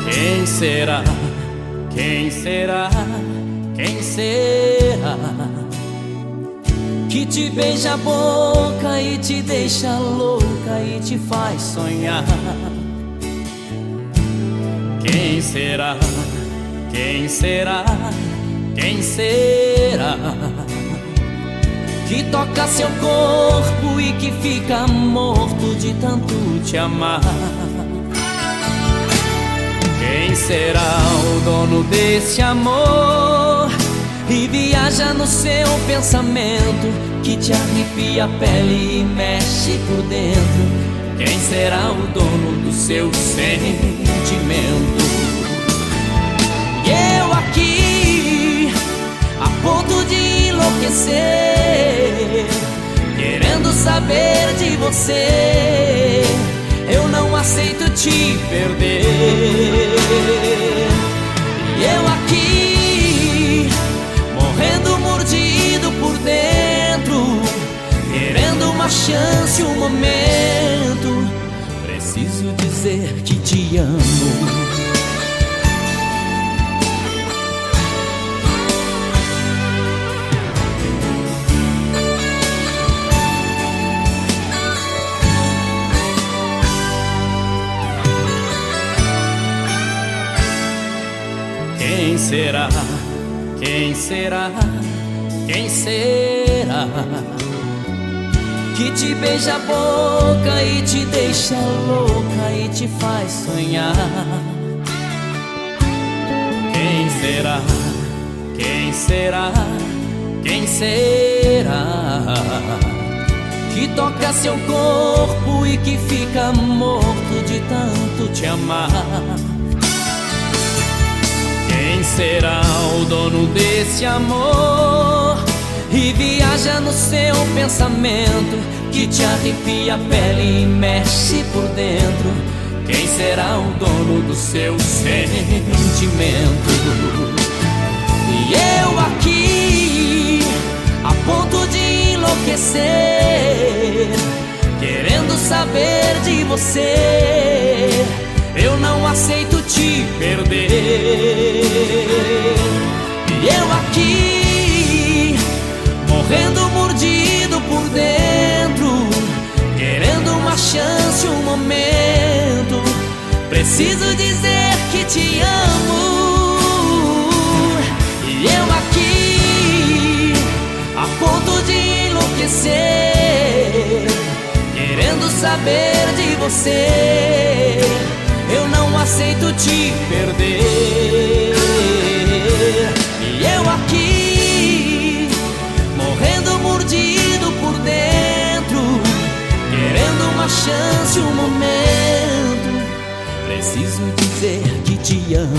Quem será? Quem será? Quem será? Que te beija a boca e te deixa louca e te faz sonhar. Quem será? Quem será? Quem será? Que toca seu corpo e que fica morto de tanto te amar. Quem será o dono desse amor e viaja no seu pensamento, que te arrepia a pele e mexe por dentro? Quem será o dono do seu sentimento? E eu aqui, a ponto de enlouquecer, querendo saber de você. Eu não aceito te perder. E eu aqui, morrendo mordido por dentro, querendo uma chance, um momento. Preciso dizer que te amo. Quem será? Quem será? Quem será? Que te beija a boca e te deixa louca e te faz sonhar. Quem será? Quem será? Quem será? Que toca seu corpo e que fica morto de tanto te amar. Quem será o dono desse amor e viaja no seu pensamento, que te arrepia a pele e mexe por dentro? Quem será o dono do seu sentimento? E eu aqui, a ponto de enlouquecer, querendo saber de você. Eu não aceito te perder. E eu aqui, morrendo mordido por dentro, querendo uma chance, um momento. Preciso dizer que te amo. E eu aqui, a ponto de enlouquecer, querendo saber de você. Eu não aceito te perder. E eu aqui, morrendo mordido por dentro, querendo uma chance, um momento. Preciso dizer que te amo.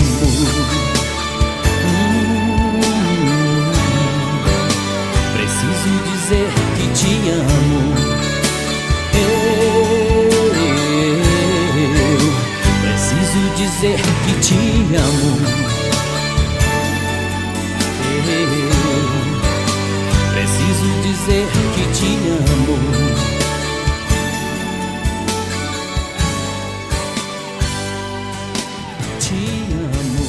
Preciso dizer que te amo. Preciso dizer que te amo. Preciso dizer que te amo. Te amo.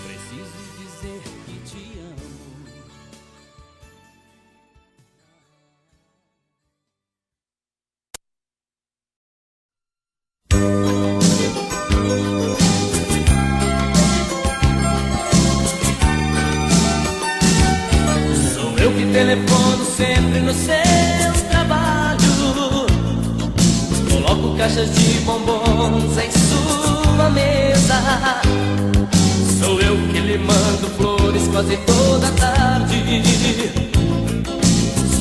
Preciso dizer que te amo. Eu que telefono sempre nos seus trabalhos, coloco caixas de bombons em sua mesa. Sou eu que lhe mando flores quase toda tarde.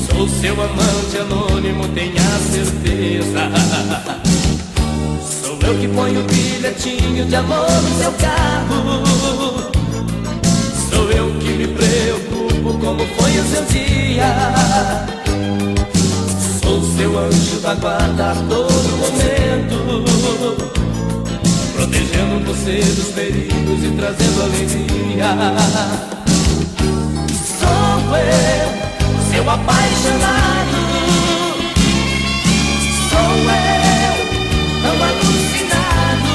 Sou seu amante anônimo, tenha certeza. Sou eu que ponho bilhetinho de amor no seu carro. Sou eu que me preocupo corpo como foi o seu dia. Sou seu anjo da guarda a todo momento, protegendo você dos perigos e trazendo alegria. Sou eu, seu apaixonado. Sou eu, tão alucinado.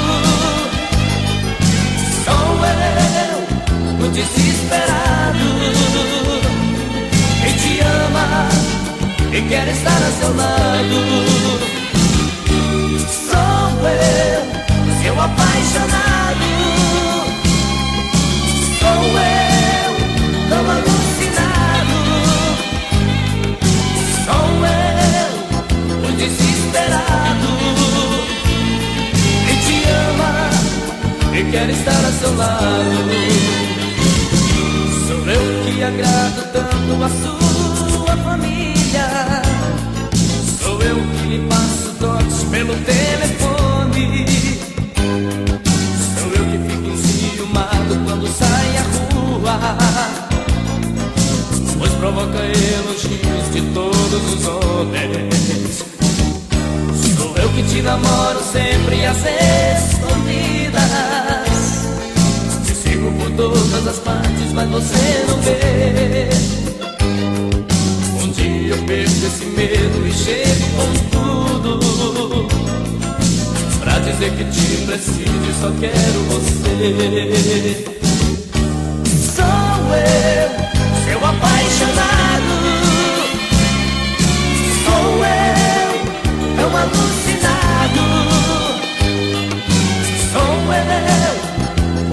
Sou eu, o desesperado, que te ama e quer estar a seu lado. Sou eu, seu apaixonado. Sou eu, tão alucinado. Sou eu, o desesperado, que te ama e quer estar a seu lado. Sou eu que agrado tanto a sua família. Sou eu que lhe passo toques pelo telefone. Sou eu que fico enciumado quando sai à rua, pois provoca elogios de todos os homens. Sou eu que te namoro sempre às escondidas. Te sigo por todas as partes, mas você não vê. Um dia eu perco esse medo e chego com tudo pra dizer que te preciso e só quero você. Sou eu, seu apaixonado. Sou eu, tão alucinado. Sou eu,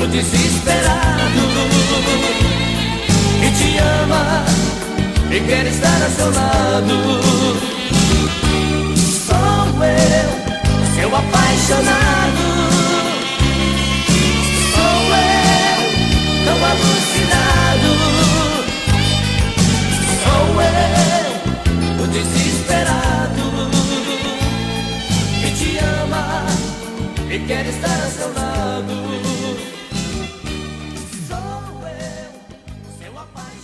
o desesperado, que te ama e quer estar a seu lado. Sou eu, seu apaixonado. Sou eu, tão alucinado. Sou eu, o desesperado, que te ama e quer estar a seu lado. Sou eu, seu apaixonado.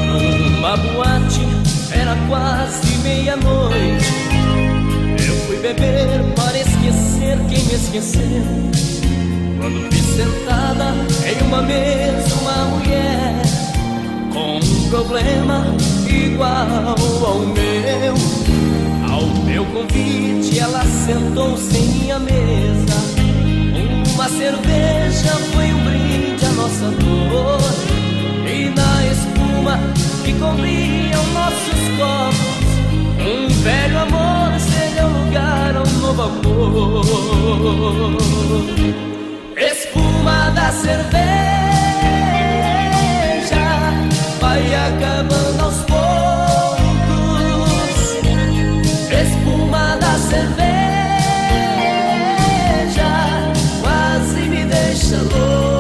Numa boate, era quase meia-noite. Eu fui beber para esquecer quem me esqueceu. Quando vi sentada em uma mesa uma mulher com um problema igual ao meu. Ao meu convite ela sentou-se em minha mesa. Uma cerveja foi um brinde à nossa dor, e na espuma que cobriam nossos copos, um velho amor cedeu lugar a um novo amor. Espuma da cerveja vai acabando aos poucos. Espuma da cerveja quase me deixa louco.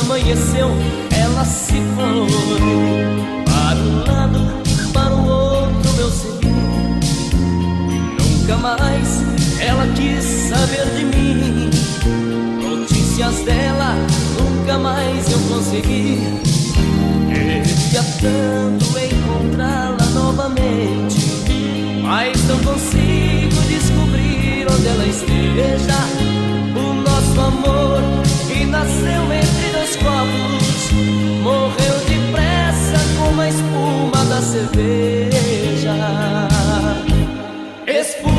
Amanheceu, ela se foi para um lado, para o outro eu segui. Nunca mais ela quis saber de mim. Notícias dela nunca mais eu consegui. Queria tanto encontrá-la novamente, mas não consigo descobrir onde ela esteja. O nosso amor que nasceu entre dois copos morreu depressa como a espuma da cerveja. Espuma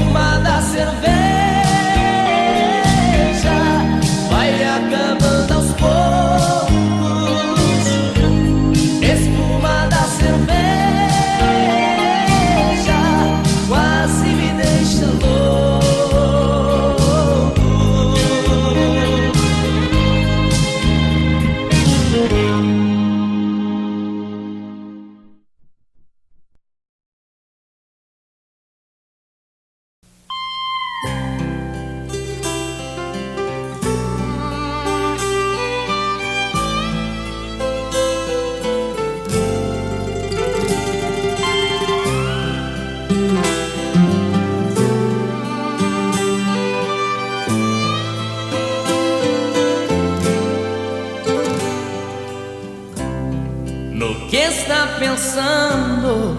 pensando?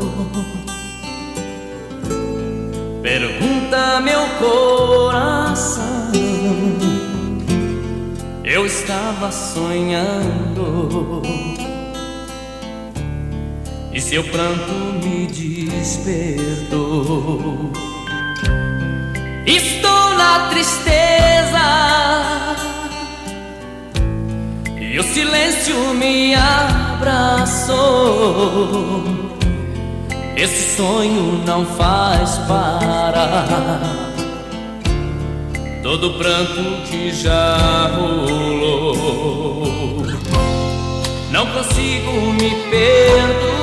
Pergunta meu coração. Eu estava sonhando e seu pranto me despertou. Estou na tristeza e o silêncio me abraçou. Esse sonho não faz parar todo o pranto que já rolou. Não consigo me perdoar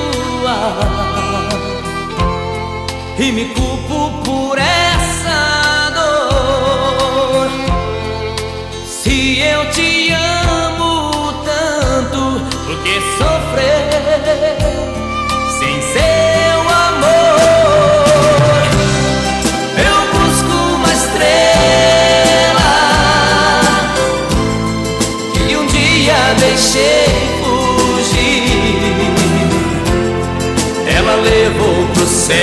e me culpo por essa dor. Se eu te amo tanto, por que sofrer sem seu amor? Eu busco uma estrela que um dia deixei fugir. Ela levou pro céu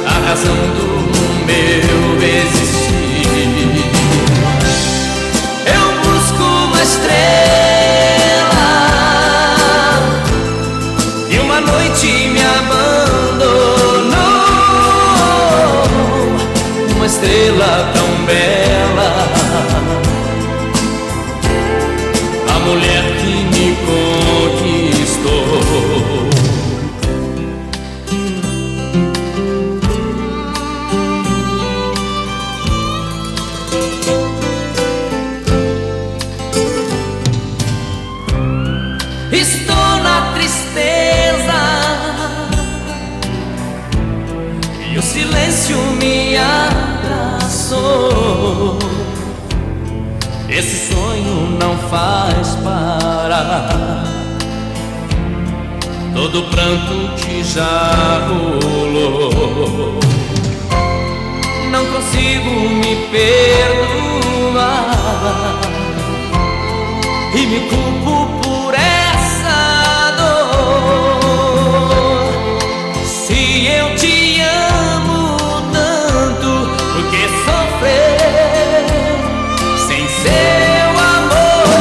a razão do meu existir. Eu busco uma estrela e uma noite me abandonou. Uma estrela tão bela, a mulher que me conquistou. Estou na tristeza e o silêncio me abraçou. Esse sonho não faz parar todo o pranto que já rolou. Não consigo me perdoar e me culpo por essa dor. Se eu te amo tanto, por que sofrer sem seu amor?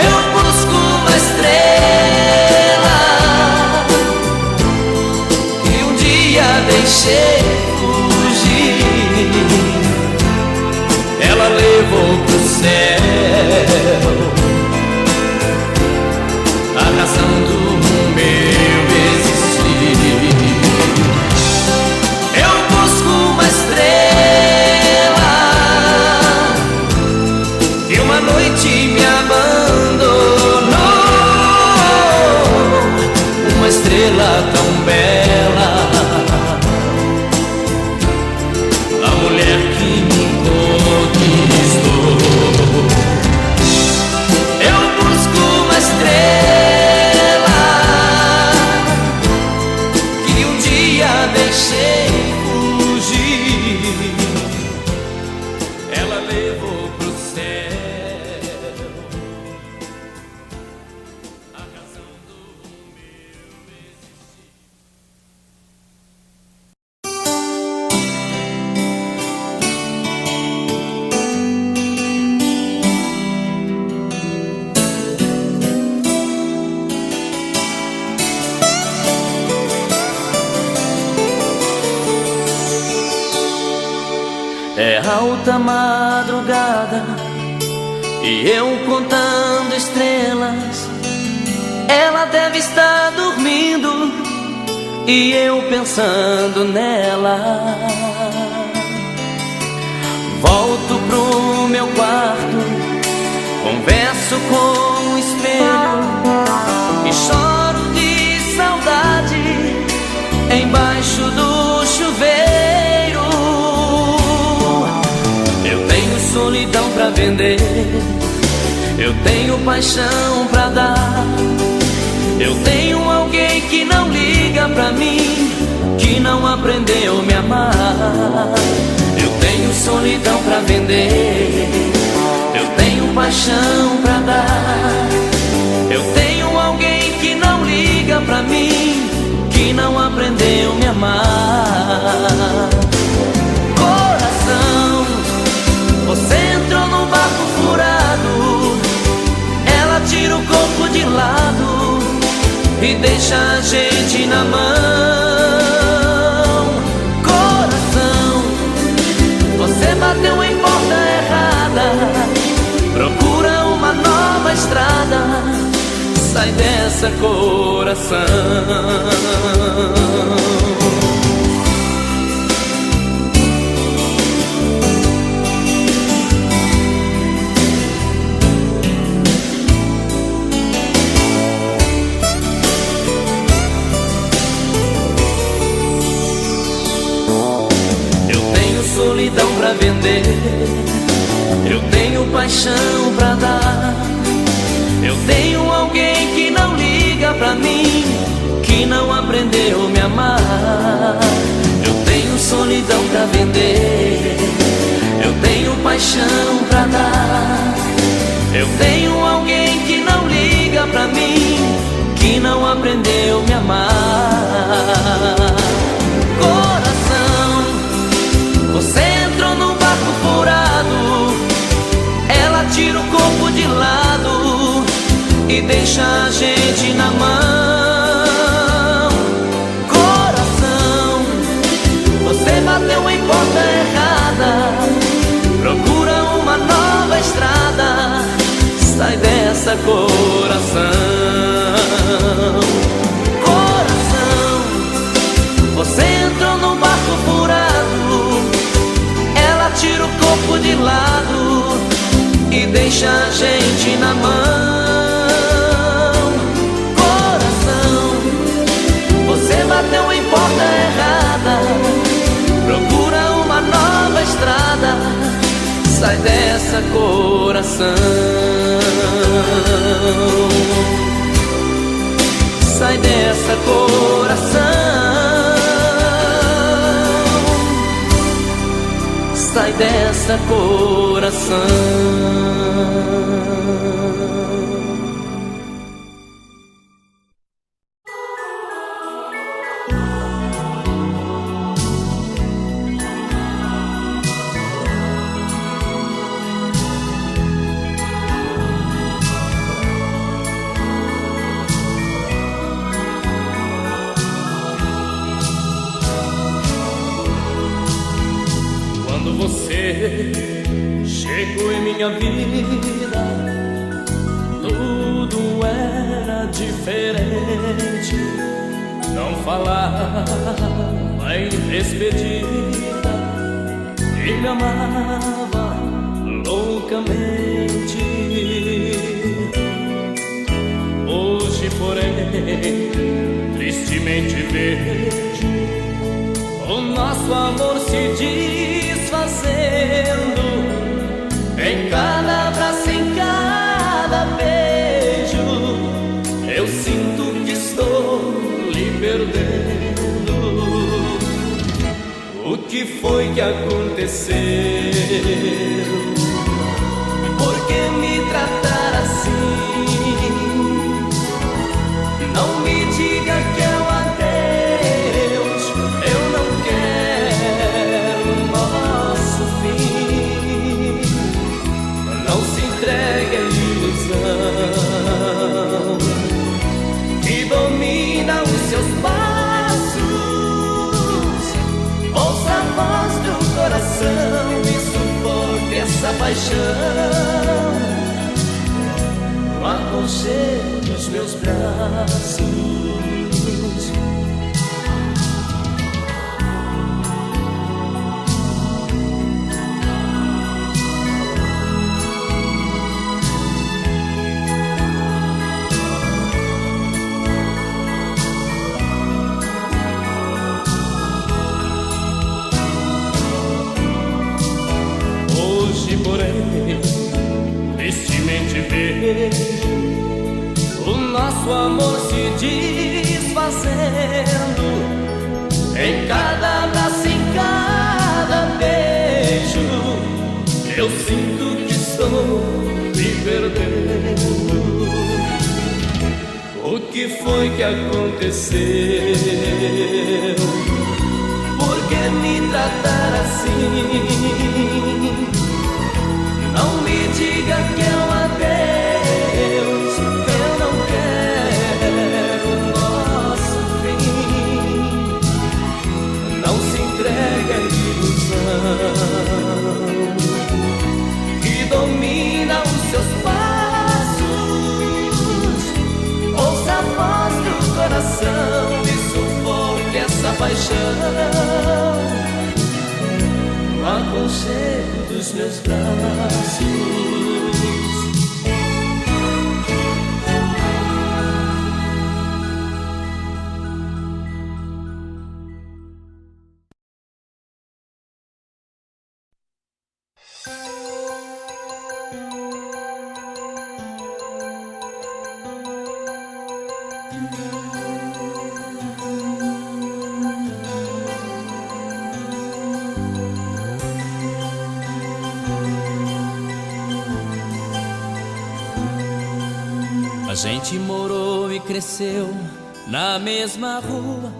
Eu busco uma estrela que um dia deixei fugir. Ela levou pro céu a razão do meu existir. Eu busco uma estrela que uma noite me abandonou. Uma estrela tão bela, a mulher que me conquistou. Eu busco uma estrela que um dia deixei fugir. Ela levou pro céu a razão do meu existir. É alta madrugada e eu contando estrelas. Ela deve estar dormindo e eu pensando nela. Volto pro meu quarto, converso com o espelho e choro de saudade embaixo do chuveiro. Eu tenho solidão pra vender, eu tenho paixão pra dar, eu tenho alguém que não liga pra mim, que não aprendeu a me amar. Eu tenho solidão pra vender, eu tenho paixão pra dar. Eu tenho alguém que não liga pra mim, que não aprendeu a me amar. Coração, você entrou num barco furado, ela tira o corpo de lado e deixa a gente na mão. Coração, você bateu em porta errada, procura uma nova estrada, sai dessa, coração. Solidão pra vender, eu tenho paixão pra dar. Eu tenho alguém que não liga pra mim, que não aprendeu a me amar. Eu tenho solidão pra vender, eu tenho paixão pra dar. Eu tenho alguém que não liga pra mim, que não aprendeu a me amar. Coração, você entrou num barco furado, ela tira o corpo de lado e deixa a gente na mão. Coração, você bateu em porta errada, procura uma nova estrada, sai dessa, coração. Coração, você entrou num barco furado, ela tira o corpo de lado e deixa a gente na mão. Coração, você bateu em porta errada, procura uma nova estrada, sai dessa, coração. Sai dessa, coração. Sai dessa, coração. Você chegou em minha vida, tudo era diferente. Não falava em despedida e me amava loucamente. Hoje, porém, tristemente vejo o nosso amor se desfazendo, em cada abraço, em cada beijo. Eu sinto que estou lhe perdendo. O que foi que aconteceu? Por que me tratar assim? Não me diga que é um adeus, eu não quero o nosso fim. Não se entregue à ilusão que domina os seus passos. Ouça a voz do coração e suporte essa paixão no aconchego dos meus braços. Hoje, porém, tristemente vejo o nosso amor se desfazendo, em cada abraço, em cada beijo. Eu sinto que estou me foi que aconteceu? Por que me tratar assim? Não me diga que é um adeus, eu não quero o nosso fim. Não se entregue à ilusão que domina os seus passos. Ouça a voz do coração e sufoque essa paixão no aconchego dos meus braços. A gente morou e cresceu na mesma rua,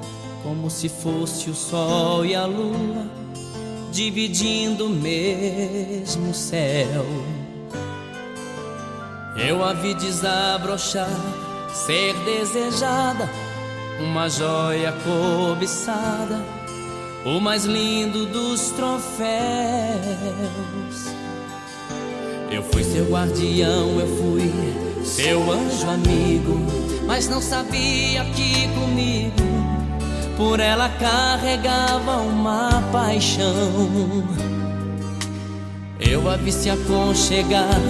como se fosse o sol e a lua, dividindo o mesmo céu. Eu a vi desabrochar, ser desejada, uma joia cobiçada, o mais lindo dos troféus. Eu fui seu guardião, eu fui seu anjo amigo, mas não sabia que comigo por ela carregava uma paixão. Eu a vi se aconchegar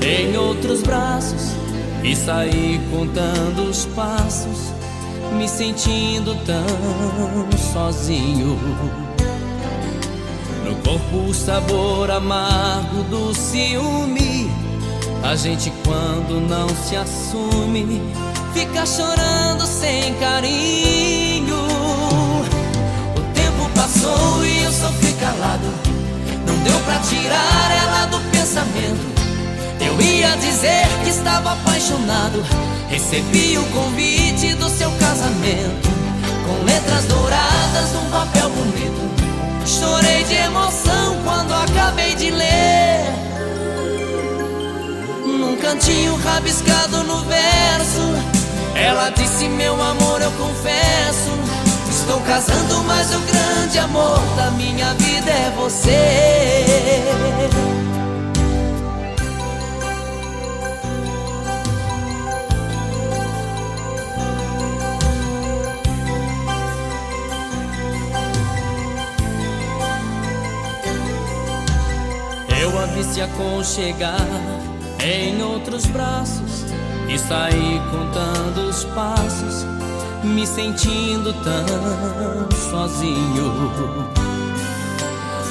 em outros braços e saí contando os passos, me sentindo tão sozinho. No corpo o sabor amargo do ciúme. A gente quando não se assume fica chorando sem carinho. O tempo passou e eu sofri calado, não deu pra tirar ela do pensamento. Eu ia dizer que estava apaixonado, recebi o convite do seu casamento, com letras douradas num papel bonito. Chorei de emoção quando acabei de ler. Num cantinho rabiscado no verso, ela disse: meu amor, eu confesso, estou casando, mas o grande amor da minha vida é você. Eu a vi se aconchegar em outros braços e saí contando os passos, me sentindo tão sozinho.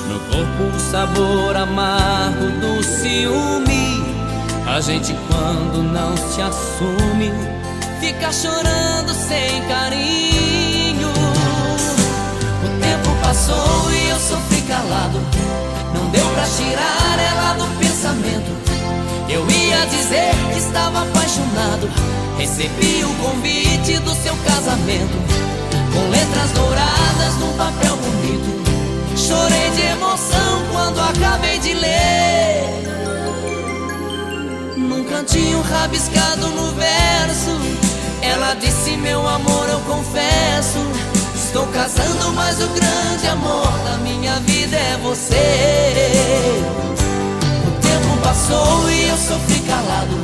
No corpo o sabor amargo do ciúme. A gente quando não se assume fica chorando sem carinho. O tempo passou e eu sofri calado, não deu pra tirar ela do pensamento. Eu ia dizer que estava apaixonado, recebi o convite do seu casamento, com letras douradas num papel bonito. Chorei de emoção quando acabei de ler. Num cantinho rabiscado no verso, ela disse: meu amor, eu confesso, estou casando, mas o grande amor da minha vida é você. O tempo passou e eu sofri calado,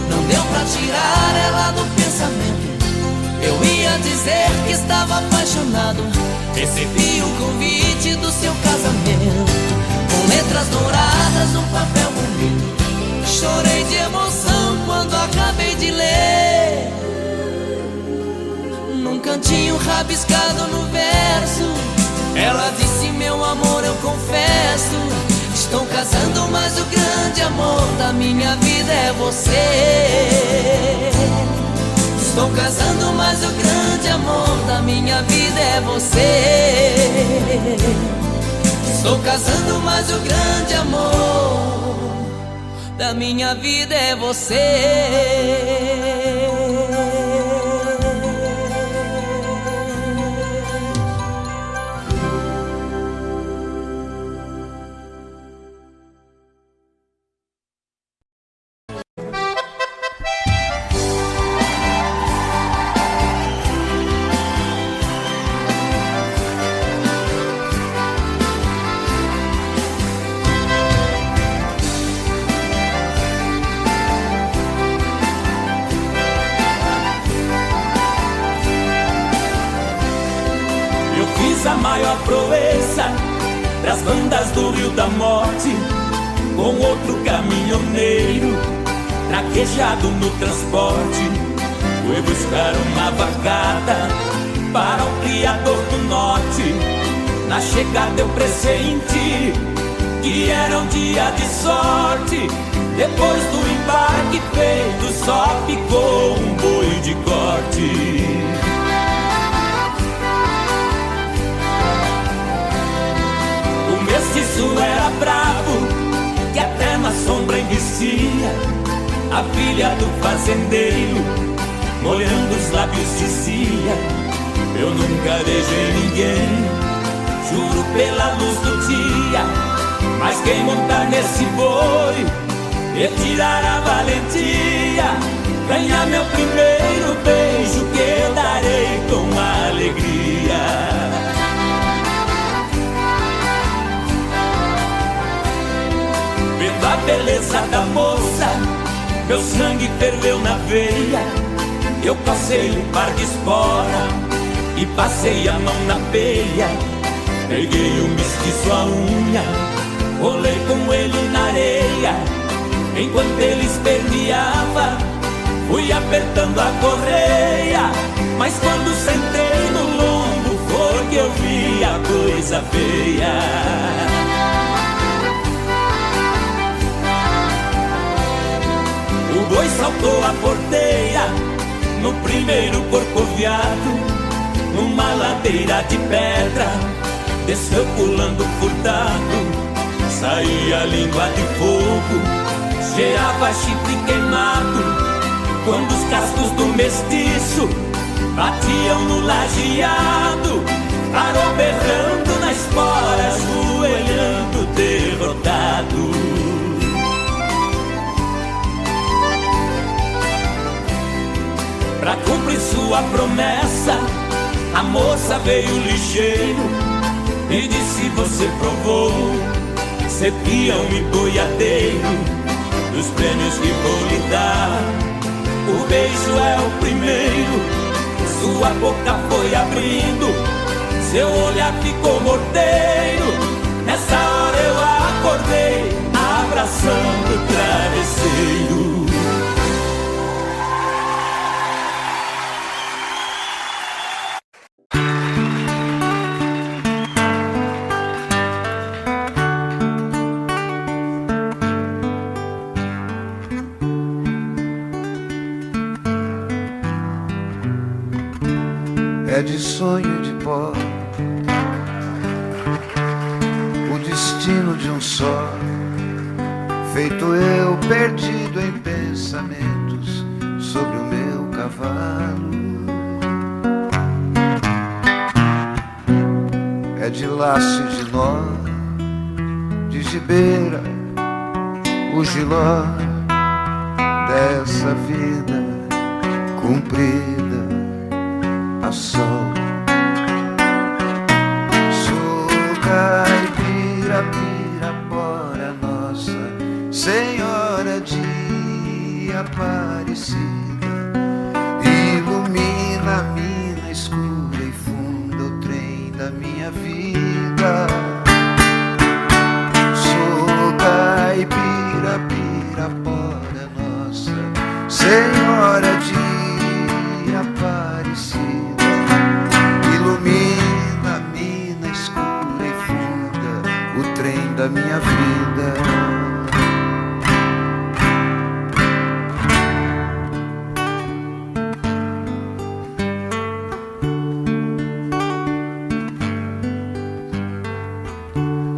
não deu pra tirar ela do pensamento. Eu ia dizer que estava apaixonado, recebi o convite do seu casamento, com letras douradas num papel bonito. Chorei de emoção quando acabei de ler. Num cantinho rabiscado no verso, ela disse: meu amor, eu confesso, estou casando, mas o grande amor da minha vida é você. Estou casando, mas o grande amor da minha vida é você. Estou casando, mas o grande amor da minha vida é você. proeza das bandas do Rio da Morte, com outro caminhoneiro traquejado no transporte. Fui buscar uma vacada para o criador do norte. Na chegada eu pressenti que era um dia de sorte. Depois do embarque feito, só ficou um boi de corte. O mestiço era bravo, que até na sombra envicia. A filha do fazendeiro, molhando os lábios, dizia: eu nunca beijei ninguém, juro pela luz do dia. Mas quem montar nesse boi e tirar a valentia, ganhar meu primeiro beijo, que eu darei com alegria. Vendo a beleza da moça, meu sangue ferveu na veia. Eu passei um par de espora e passei a mão na peia. Peguei o mestiço à unha, rolei com ele na areia. Enquanto ele esperneava, fui apertando a correia. Mas quando sentei no lombo, foi que eu vi a coisa feia. O boi saltou a porteira no primeiro corcoviado, numa ladeira de pedra, desceu pulando furtado. Saía língua de fogo, cheirava chifre queimado. Quando os cascos do mestiço batiam no lajeado, parou berrando na espora, ajoelhando derrotado. Pra cumprir sua promessa, a moça veio ligeiro e disse: você provou ser peão e boiadeiro, dos prêmios que vou lhe dar, o beijo é o primeiro. Sua boca foi abrindo, seu olhar ficou morteiro. Nessa hora eu acordei, abraçando o travesseiro. É de sonho de pó o destino de um só, feito eu perdido em pensamentos sobre o meu cavalo. É de laço e de nó, de gibeira, o giló dessa vida cumprida a sol. Sou caipira, pirapora, Nossa Senhora de Aparecida, ilumina a mina escura e funda o trem da minha vida. Sou caipira, pirapora, Nossa Senhora de Aparecida, ilumina a mina escura e funda o trem da minha vida.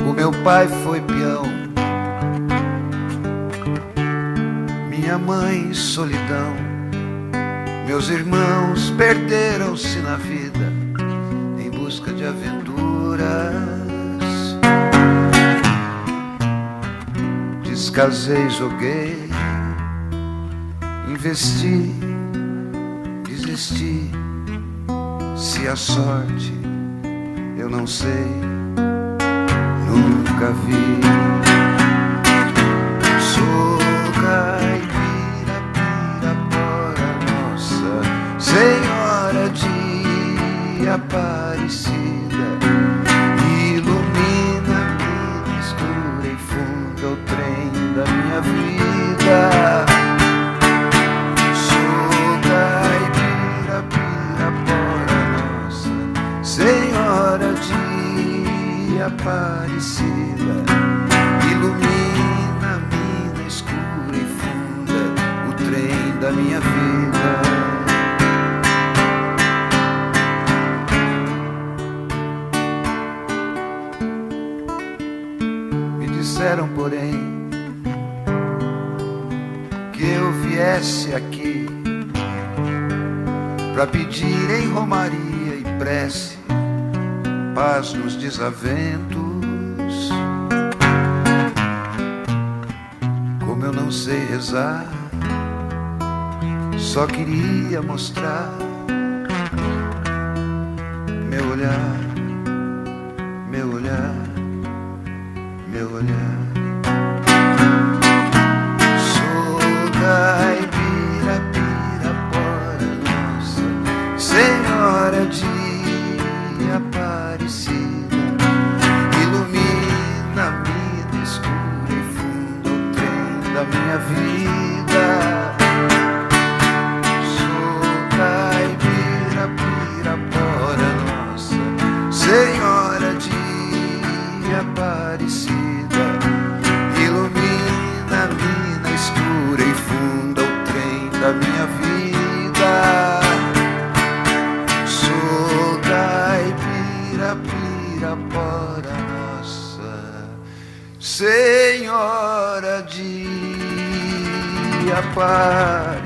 O meu pai foi peão, minha mãe solidão, meus irmãos perderam-se na vida em busca de aventuras. Descasei, joguei, investi, desisti. Se a sorte eu não sei, nunca vi. Sou caipira, pirapora, Nossa Senhora de Aparecida, Aparecida, ilumina a mina escura e funda, o trem da minha vida. Me disseram, porém, que eu viesse aqui pra pedir em romaria e prece paz nos desaventos. Como eu não sei rezar, só queria mostrar meu olhar, meu olhar, meu olhar. Sou caipira, Pirapora, nossa Senhora de Aparecida, ilumina a mina escura e funda o trem da minha vida. Sou caipira, Pirapora, nossa Senhora de Aparecida, ilumina a mina escura e funda o trem da minha vida. Pirapora, nossa Senhora de Aparecida.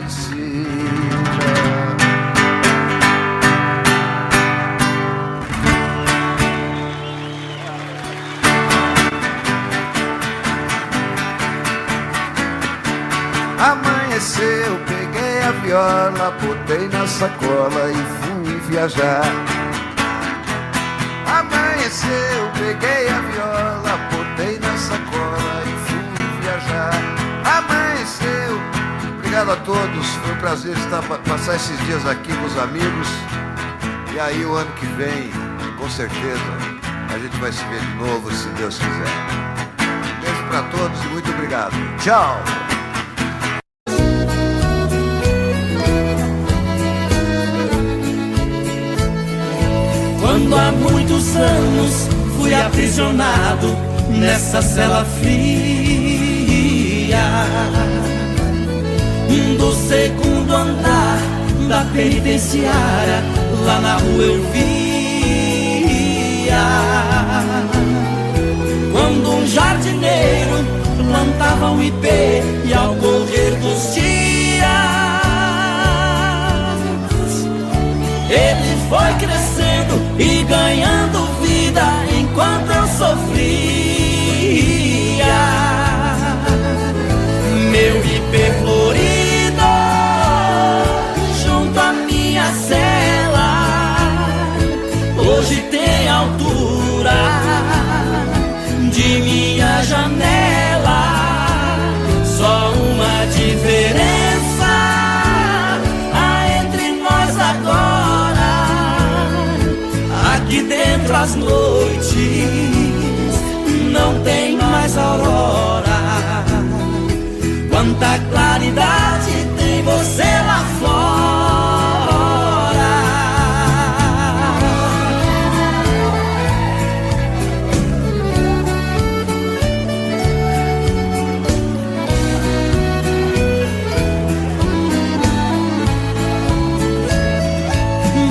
Amanheceu, peguei a viola, botei na sacola e fui viajar. Amanheceu, peguei a viola, botei na sacola e fui viajar. Amanheceu. Obrigado a todos, foi um prazer passar esses dias aqui com os amigos. E aí o ano que vem, com certeza, a gente vai se ver de novo, se Deus quiser. Um beijo pra todos e muito obrigado. Tchau! Quando há muitos anos fui aprisionado nessa cela fria do segundo andar da penitenciária, lá na rua eu via quando um jardineiro plantava um ipê e ao correr dos dias ele foi crescendo e ganhando vida enquanto eu sofria. Meu ipê florido junto à minha cela hoje tem altura de minha janela. Só uma diferença há entre nós agora: aqui dentro as noites não tem mais aurora. Quanta claridade tem você lá fora.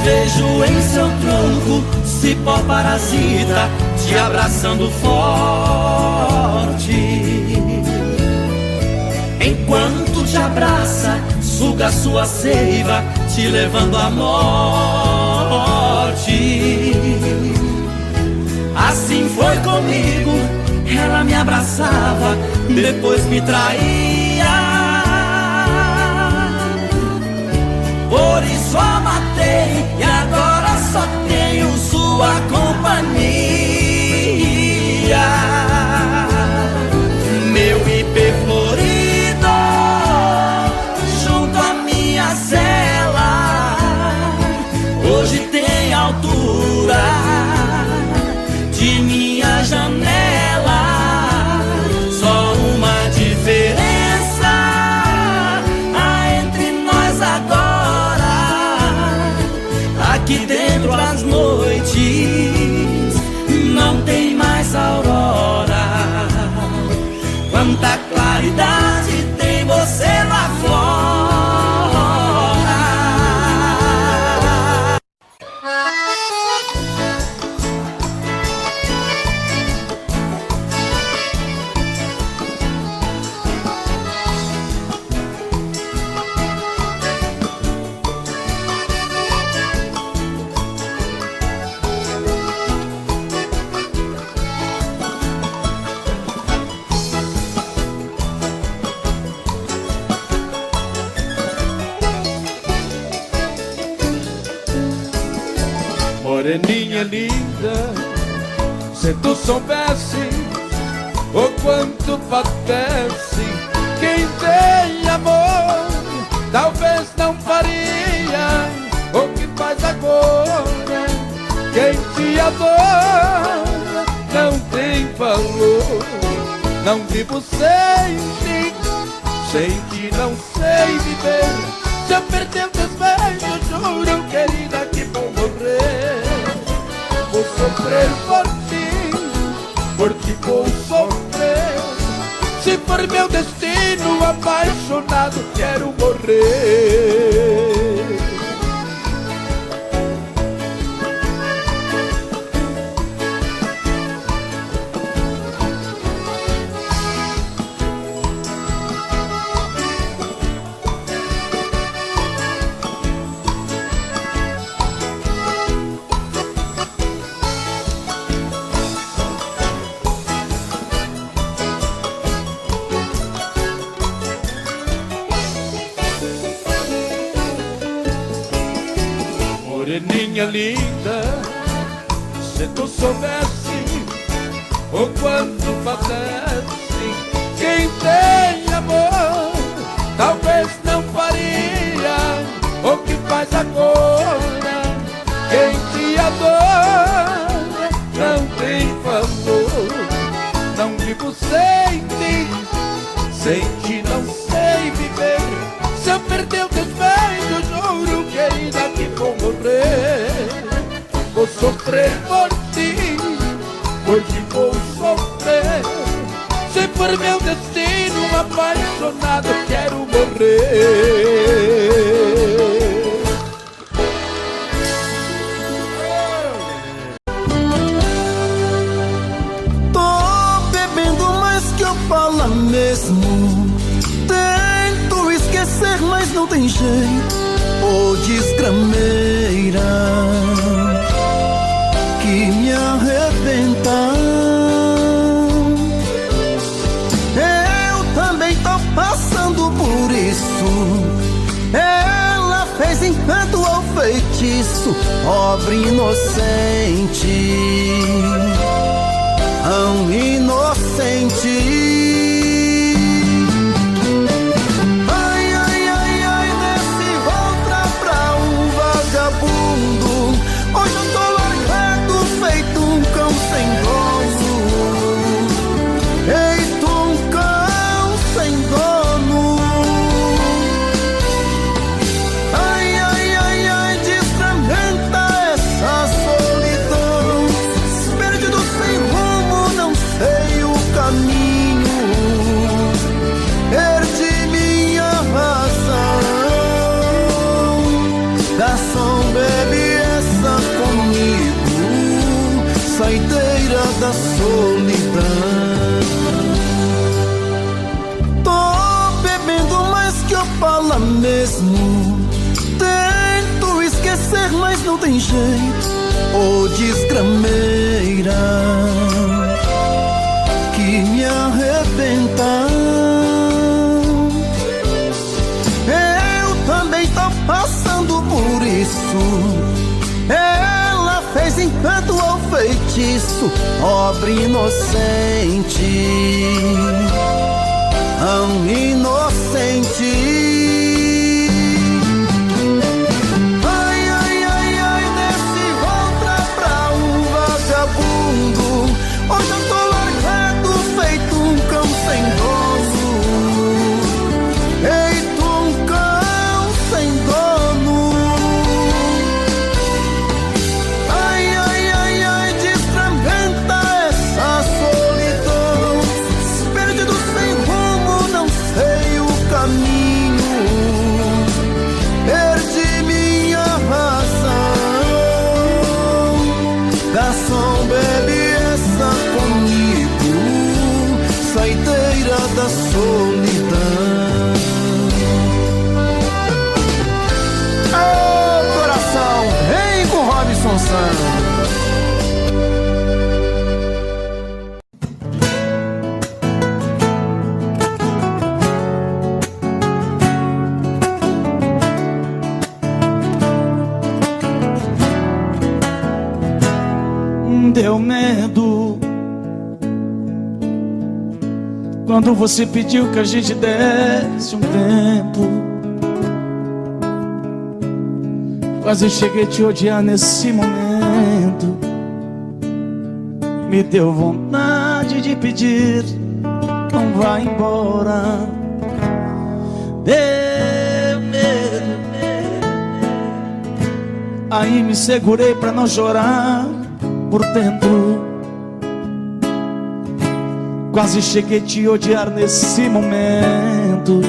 Vejo em seu tronco cipó parasita te abraçando forte. Enquanto te abraça, suga sua seiva, te levando à morte. Assim foi comigo, ela me abraçava, depois me traía. Por isso a matei e agora só tenho sua companhia. Meu ipê florido junto à minha cela hoje tem altura de minha janela. Só uma diferença há entre nós agora: aqui dentro as noites essa aurora. Quanta claridade tem você lá fora. Moreninha linda, se tu soubesse o quanto padece quem tem amor, talvez não faria o que faz agora. Quem te adora não tem valor. Não vivo sem ti, sem ti não sei viver. Se eu perder teus beijos, juro, querida, que vou morrer. Vou sofrer por ti vou sofrer. Se for meu destino, apaixonado, quero morrer. Moreninha linda, se tu soubesse o quanto padece quem tem amor, talvez não faria o que faz agora. Quem te adora não tem valor. Não vivo sem ti, sem ti não sei viver. Se eu perder teus beijos, juro, querida, que vou morrer. Vou sofrer por ti vou sofrer. Se for meu destino, apaixonado, quero morrer. Tô bebendo mais que eu falo mesmo. Tento esquecer, mas não tem jeito. Ô desgrameira que me arrebenta. Eu também tô passando por isso. Ela fez encanto ou feitiço, pobre inocente, tão inocente. Hoje eu tô largado, feito um cão sem dono. Feito um cão sem dono. Ai, ai, ai, ai, desfragmenta essa solidão. Perdido sem rumo, não sei o caminho. Perdi minha razão. Garçom, bebe comigo, saideira da solidão. Tô bebendo mais que eu falo mesmo. Tento esquecer, mas não tem jeito. Ô desgrameira que me arrebenta. Eu também tô passando por isso. Ela fez encanto ou feitiço, pobre inocente, tão inocente. Ai, ai, ai, ai, desce outra pra um vagabundo. Hoje eu tô largado, feito um cão sem dono. Feito um cão sem dono. Ai, ai, ai, ai, desfragmenta essa quando você pediu que a gente desse um tempo. Quase cheguei a te odiar nesse momento. Me deu vontade de pedir, não vá embora. Deu medo, aí me segurei pra não chorar por dentro. Quase cheguei a te odiar nesse momento.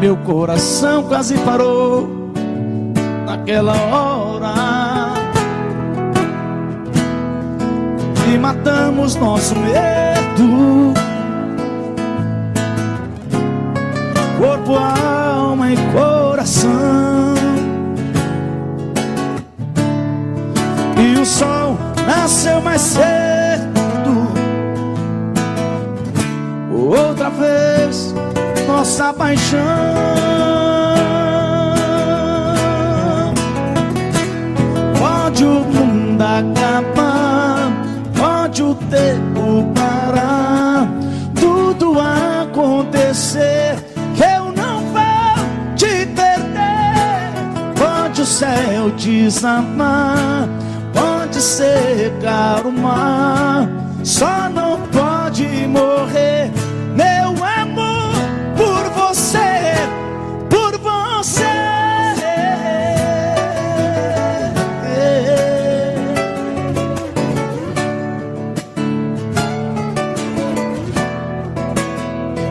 Meu coração quase parou naquela hora. E matamos nosso medo, corpo, alma e coração. E o sol nasceu mais cedo. Outra vez nossa paixão. Pode o mundo acabar, pode o tempo parar, tudo acontecer, que eu não vou te perder. Pode o céu desamar, pode secar o mar, só não pode morrer meu amor por você, por você.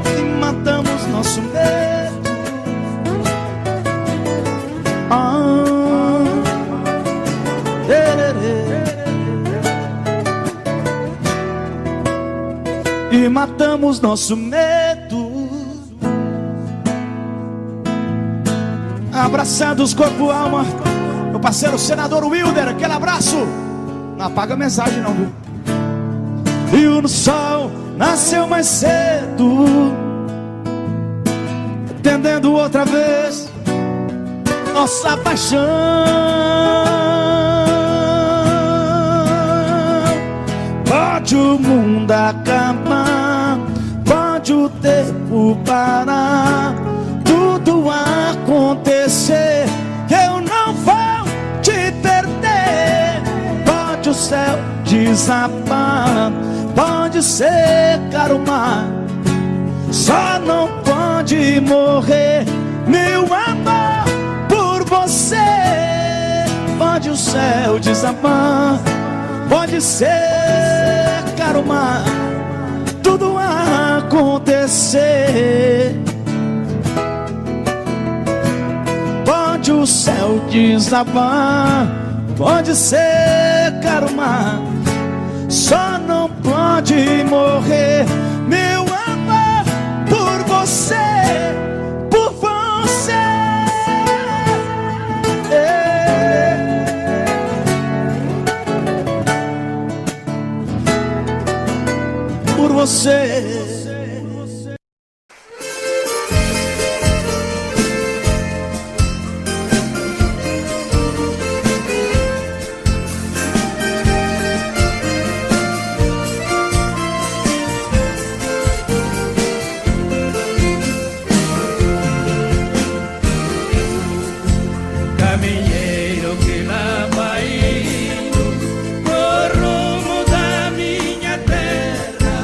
E matamos nosso medo. E matamos nosso medo. Abraçados corpo, alma. Meu parceiro senador Wilder, aquele abraço. Não apaga a mensagem não, viu? E o sol nasceu mais cedo, entendendo outra vez nossa paixão. Pode o mundo acabar, pode o tempo parar, tudo acontecer, que eu não vou te perder. Pode o céu desabar, pode secar o mar, só não pode morrer meu amor por você. Pode o céu desabar, pode secar o mar, tudo acontecer. Pode o céu desabar, pode secar o mar, só não pode morrer meu amor por você, por você. Por você. Caminheiro que lá vai indo pro rumo da minha terra,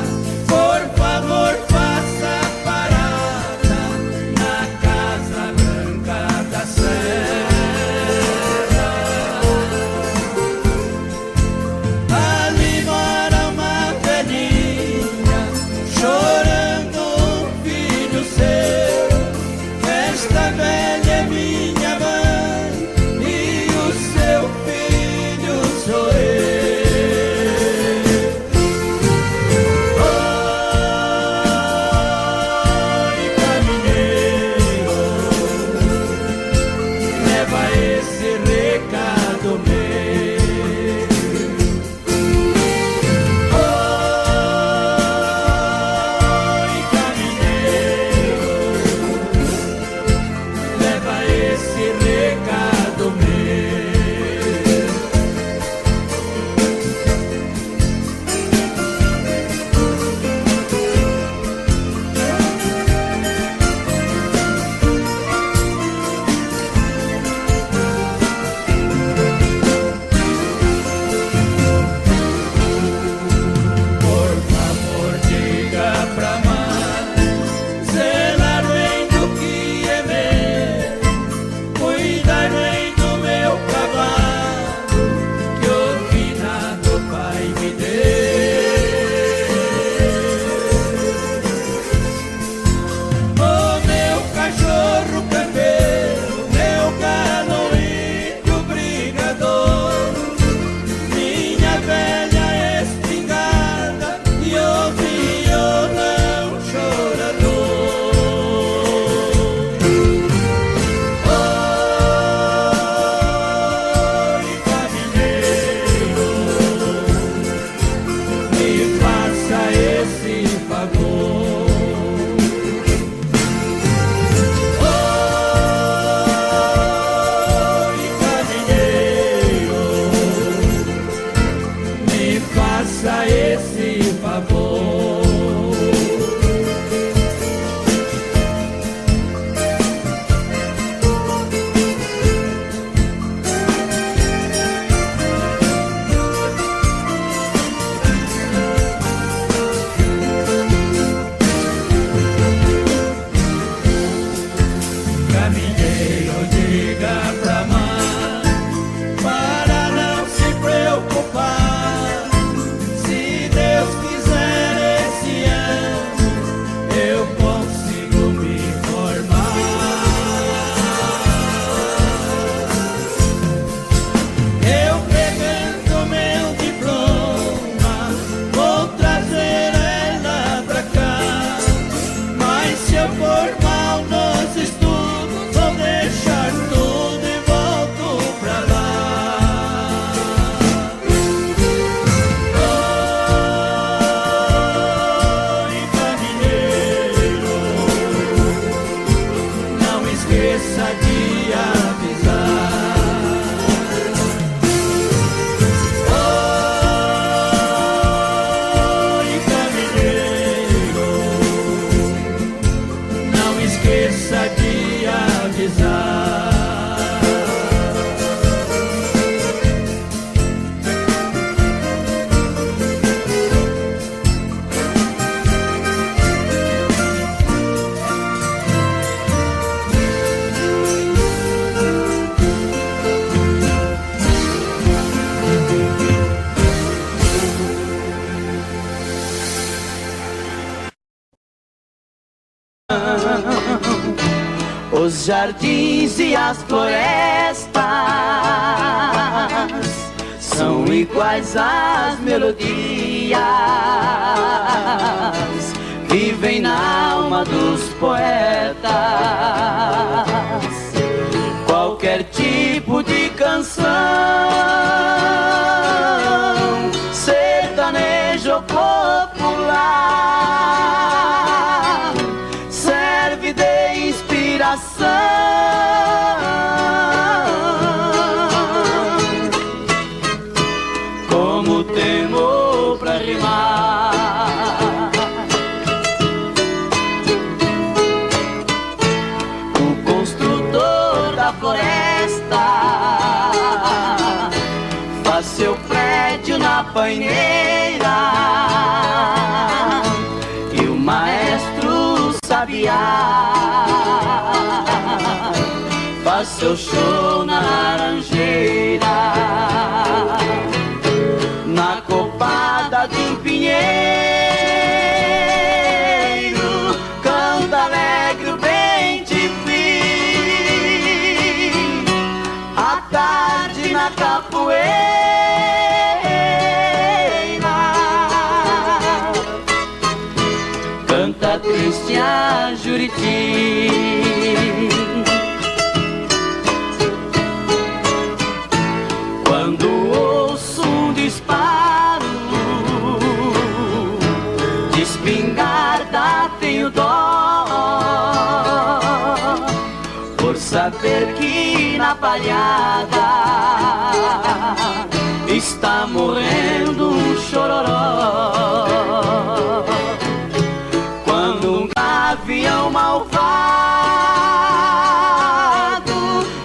por favor Os jardins e as florestas são iguais às melodias, vivem na alma dos poetas. Qualquer tipo de canção, sertanejo ou popular, serve de inspiração. Como temor pra rimar, o construtor da floresta faz seu prédio na paineira, e o maestro sabiá faz seu show na laranjeira. Na copada de um pinheiro canta alegre o bem te vi. À tarde na capoeira canta triste a Juriti. Quando ouço um disparo de espingarda, tenho dó, por saber que na palhada está morrendo um chororó. Quando um gavião malvado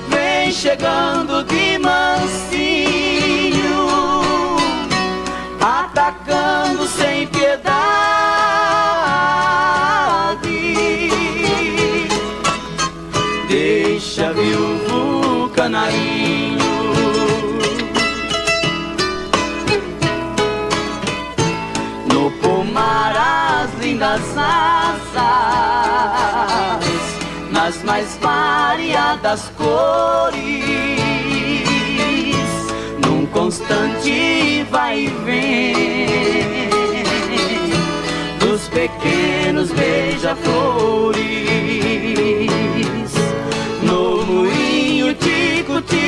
vem chegando de mansinho, atacando sem piedade, deixa viúvo canarinho. No pomar as lindas asas, nas mais variadas cores, num constante vai e vem dos pequenos beija-flores. No moinho tico-tico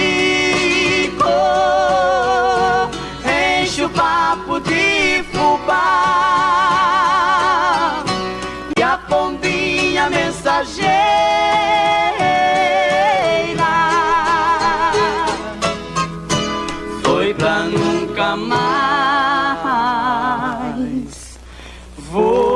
enche o papo de fubá, e a pombinha mensageira foi pra nunca mais voltar.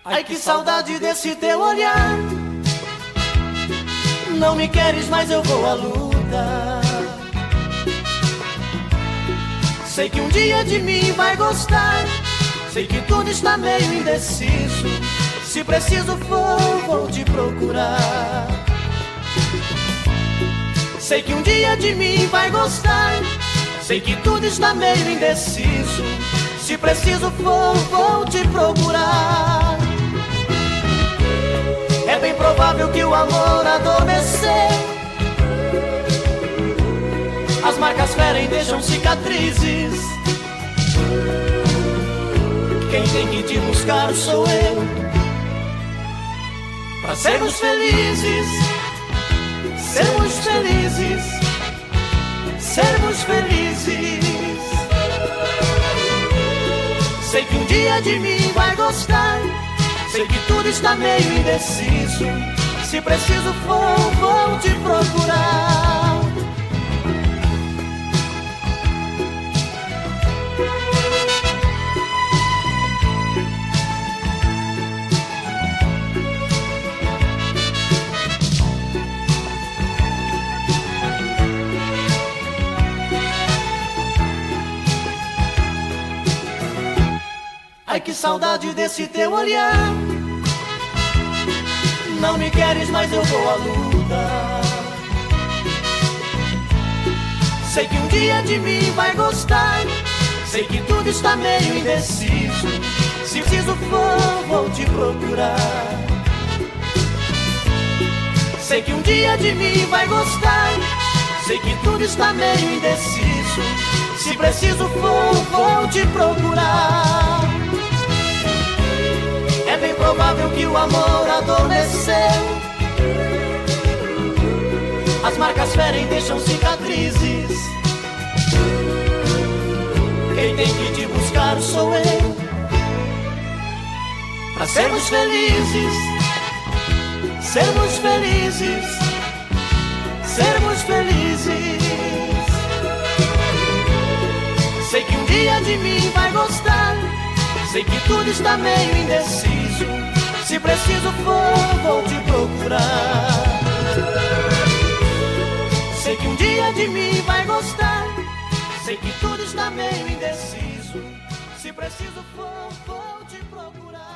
Ai, que saudade desse teu olhar. Não me queres, mas eu vou à luta. Sei que um dia de mim vai gostar. Sei que tudo está meio indeciso. Se preciso for, vou te procurar. Sei que um dia de mim vai gostar. Sei que tudo está meio indeciso. Se preciso for, vou te procurar. É bem provável que o amor adormeceu. As marcas ferem, deixam cicatrizes. Quem tem que te buscar sou eu. Pra sermos felizes, sermos felizes, sermos felizes. Sei que um dia de mim vai gostar. Sei que tudo está meio indeciso. Se preciso for, vou te procurar. Ai, que saudade desse teu olhar. Não me queres, mas eu vou à luta. Sei que um dia de mim vai gostar. Sei que tudo está meio indeciso. Se preciso for, vou te procurar. Sei que um dia de mim vai gostar. Sei que tudo está meio indeciso. Se preciso for, vou te procurar. É bem provável que o amor adormeceu. As marcas ferem, deixam cicatrizes. Quem tem que te buscar sou eu. Pra sermos felizes, sermos felizes, sermos felizes. Sei que um dia de mim vai gostar. Sei que tudo está meio indeciso. Se preciso for, vou te procurar. Sei que um dia de mim vai gostar. Sei que tudo está meio indeciso. Se preciso for, vou te procurar.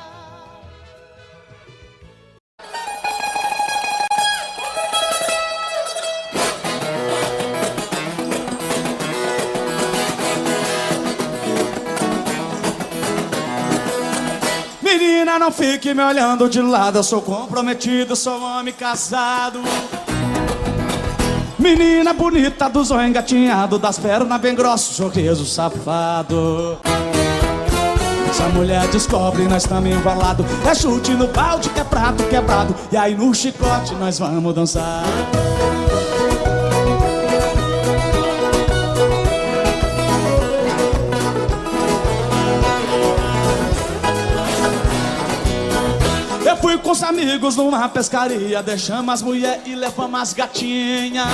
Menina, não fique me olhando de lado. Eu sou comprometido, sou homem casado. Menina bonita, do zóio engatinhado, das pernas bem grossas, sorriso safado. Se a mulher descobre, nós estamos embalados. É chute no balde, que é prato quebrado. E aí no chicote nós vamos dançar. Eu fui com os amigos numa pescaria. Deixamos as mulheres e levamos as gatinhas.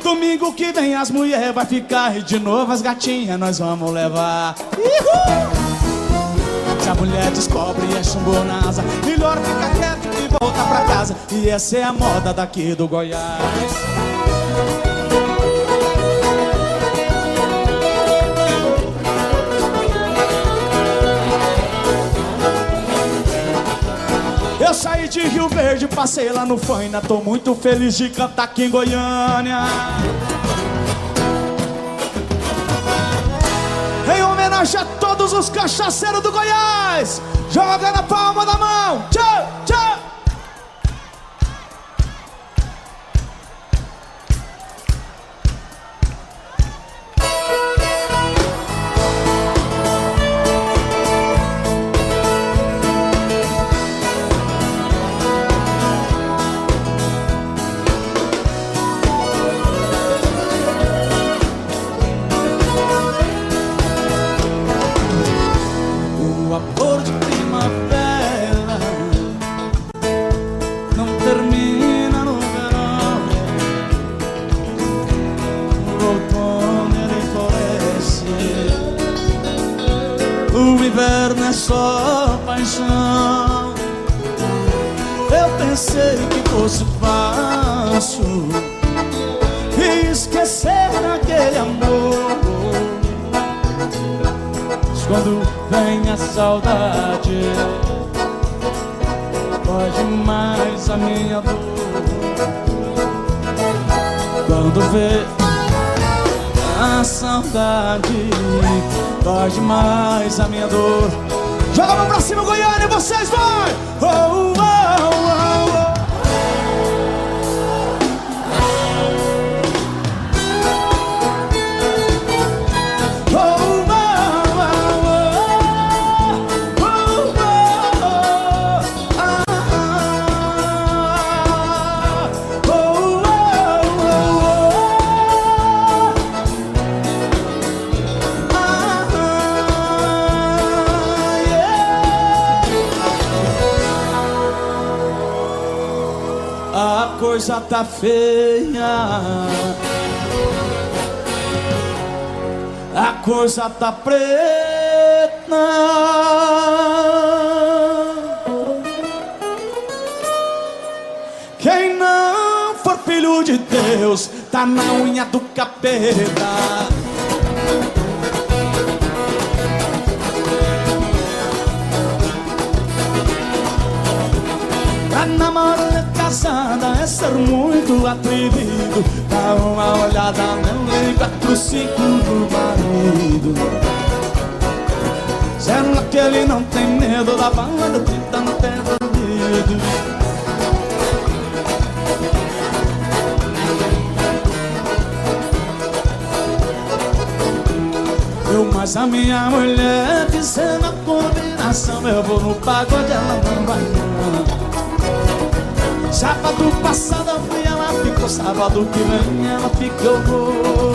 Domingo que vem as mulheres vai ficar. E de novo as gatinhas nós vamos levar. Se a mulher descobre e é chumbo na asa, melhor ficar quieto e voltar pra casa. E essa é a moda daqui do Goiás. Eu saí de Rio Verde, passei lá no Faina. Tô muito feliz de cantar aqui em Goiânia. Em homenagem a todos os cachaceiros do Goiás, joga na palma da mão. Tchau, tchau. Só paixão. Eu pensei que fosse fácil esquecer aquele amor. Mas quando vem a saudade, dói demais a minha dor. Quando vê a saudade, dói demais a minha dor. Joga a mão pra cima, Goiânia, vocês vai! Oh, oh, oh, oh. A coisa tá feia, a coisa tá preta. Quem não for filho de Deus tá na unha do capeta. é ser muito atrevido. Dá uma olhada nela em 4, 5 do marido. Será que ele não tem medo da bala que tá no pé do ouvido? Eu mais a minha mulher fizendo a combinação. Eu vou no pagode, ela não vai não. Sábado passado eu fui, ela ficou. Sábado que vem ela fica, eu vou.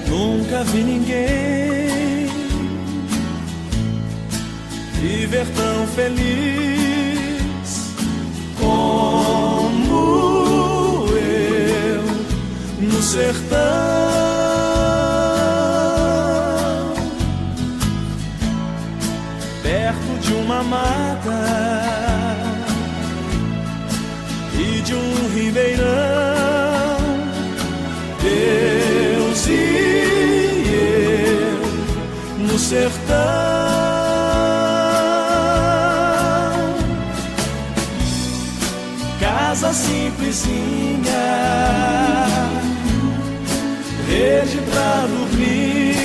Nunca vi ninguém viver tão feliz como eu no sertão, perto de uma mata e de um ribeirão. Deus e eu no sertão, casa simplesinha, rede pra dormir,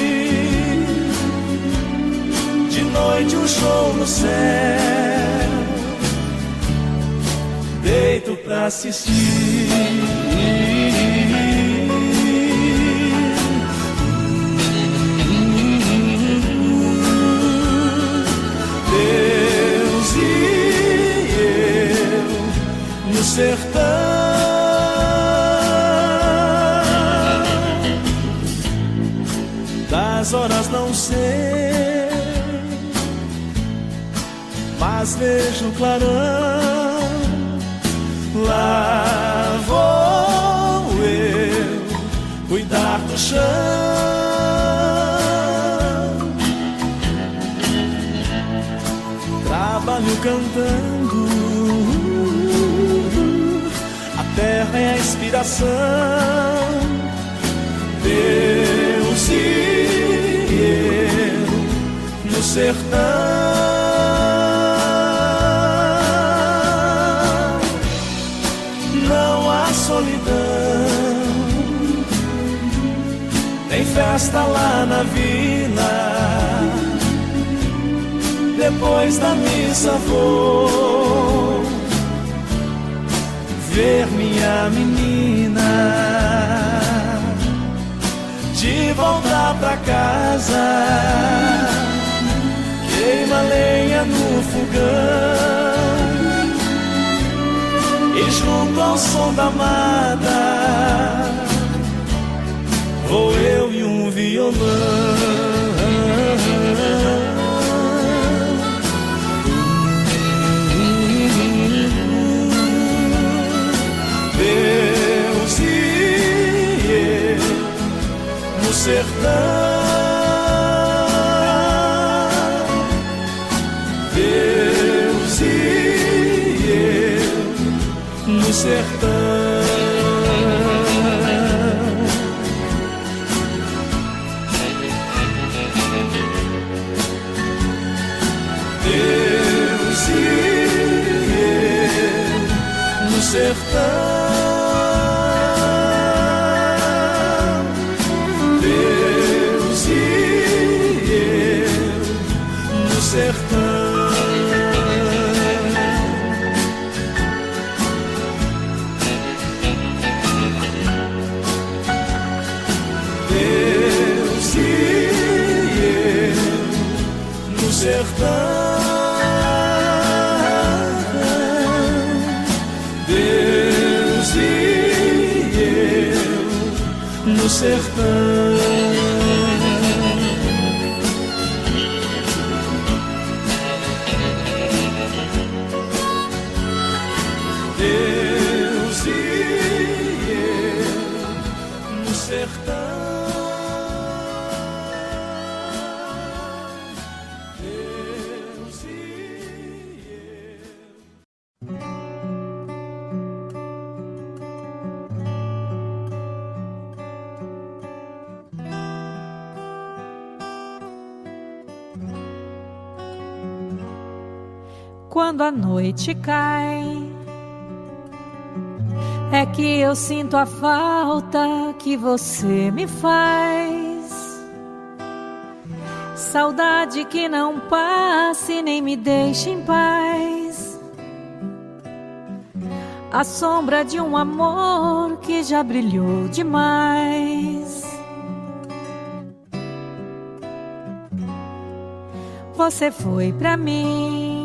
de noite um show no céu, deito pra assistir. Deus e eu no sertão, das horas não sei, mas vejo clarão. Lá vou eu cuidar do chão, trabalho cantando, a terra é a inspiração. Deus e eu no sertão, não há solidão, tem festa lá na vila. Depois da missa vou ver minha menina, de volta pra casa, queima lenha no fogão, e junto ao som da mata vou eu e um violão. Deus e eu no sertão, Deus e eu no sertão. Deus e eu no sertão. Deus e eu no sertão, Deus e eu no sertão. quando a noite cai, é que eu sinto a falta que você me faz. Saudade que não passe nem me deixe em paz. A sombra de um amor que já brilhou demais. Você foi pra mim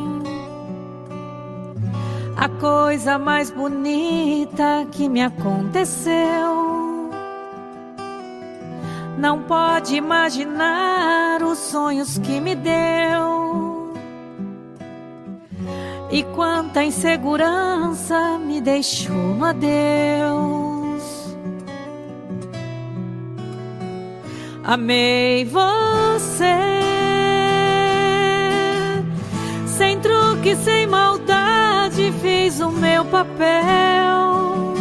a coisa mais bonita que me aconteceu. Não pode imaginar os sonhos que me deu. E quanta insegurança me deixou no adeus. Amei você, sem truque, sem maldade, fiz o meu papel.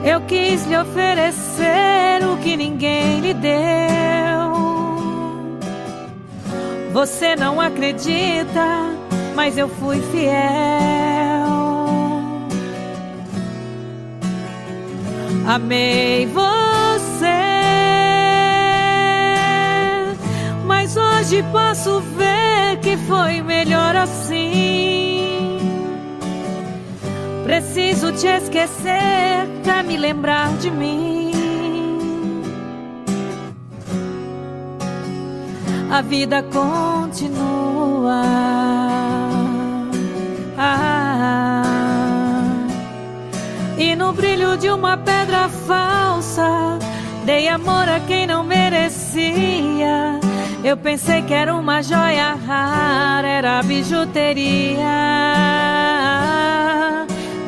Eu quis lhe oferecer o que ninguém lhe deu. Você não acredita, mas eu fui fiel. Amei você, mas hoje posso ver que foi melhor assim. Preciso te esquecer pra me lembrar de mim. A vida continua. E no brilho de uma pedra falsa, dei amor a quem não merecia. Eu pensei que era uma joia rara, era bijuteria.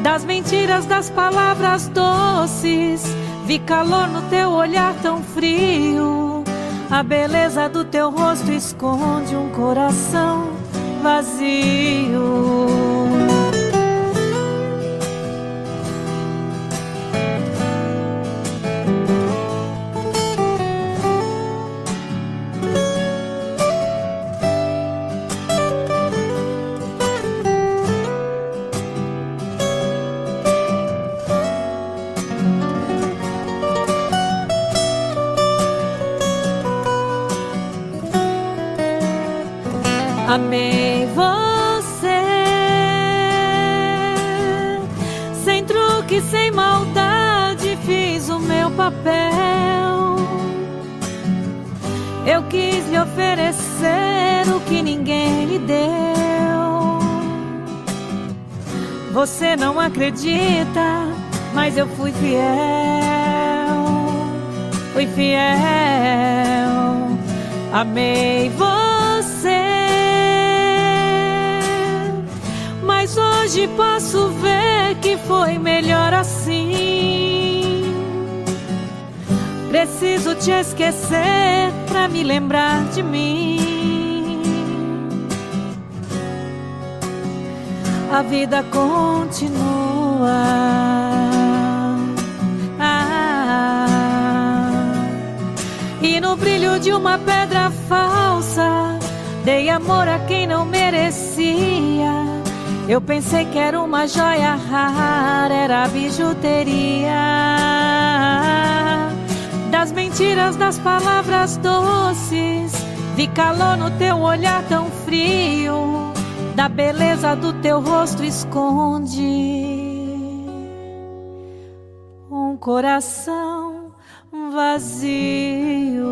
Das mentiras, das palavras doces, vi calor no teu olhar tão frio. A beleza do teu rosto esconde um coração vazio. Amei você, sem truque, sem maldade, fiz o meu papel. Eu quis lhe oferecer o que ninguém lhe deu. Você não acredita, mas eu fui fiel. Fui fiel. Amei você, mas hoje posso ver que foi melhor assim. Preciso te esquecer pra me lembrar de mim. A vida continua. E no brilho de uma pedra falsa, dei amor a quem não merecia. Eu pensei que era uma joia rara, era bijuteria. Das mentiras, das palavras doces, vi calor no teu olhar tão frio. Da beleza do teu rosto esconde um coração vazio.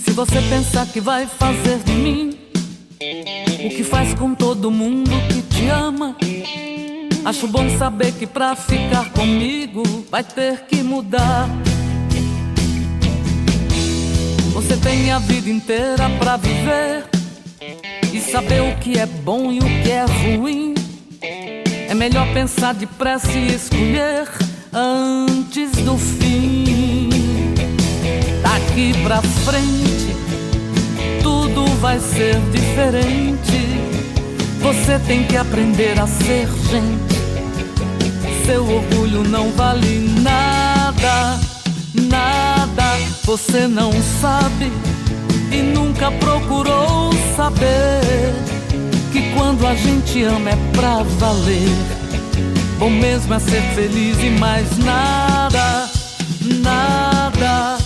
Se você pensar que vai fazer de mim o que faz com todo mundo que te ama, acho bom saber que pra ficar comigo vai ter que mudar. Você tem a vida inteira pra viver e saber o que é bom e o que é ruim. É melhor pensar depressa e escolher antes do fim. Daqui pra frente vai ser diferente. Você tem que aprender a ser gente. Seu orgulho não vale nada, nada. Você não sabe e nunca procurou saber que quando a gente ama é pra valer. Bom mesmo é ser feliz e mais nada, nada.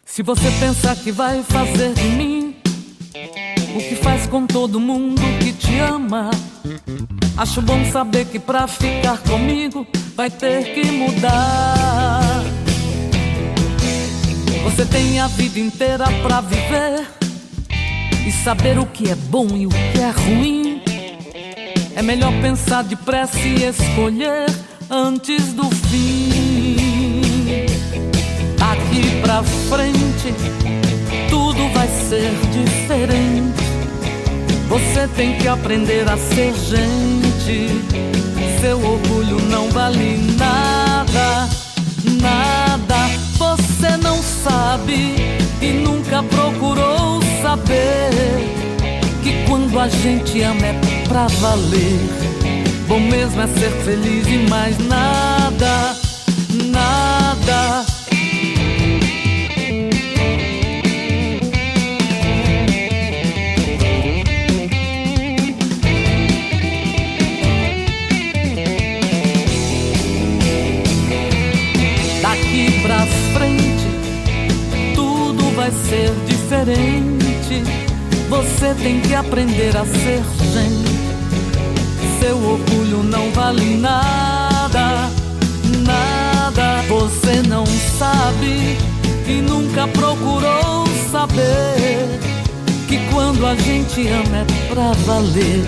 Se você pensar que vai fazer de mim o que faz com todo mundo que te ama, acho bom saber que pra ficar comigo vai ter que mudar. Você tem a vida inteira pra viver e saber o que é bom e o que é ruim. É melhor pensar depressa e escolher antes do fim. Daqui pra frente tudo vai ser diferente. Você tem que aprender a ser gente. Seu orgulho não vale nada, nada. Você não sabe e nunca procurou saber que quando a gente ama é pra valer. Bom mesmo é ser feliz e mais nada, nada. Daqui pra frente tudo vai ser diferente. Você tem que aprender a ser gente. Seu orgulho não vale nada, nada. Você não sabe e nunca procurou saber que quando a gente ama é pra valer.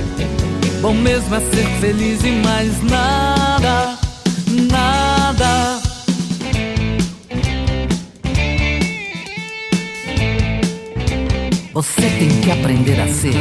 Bom mesmo é ser feliz e mais nada, nada. Você tem que aprender a ser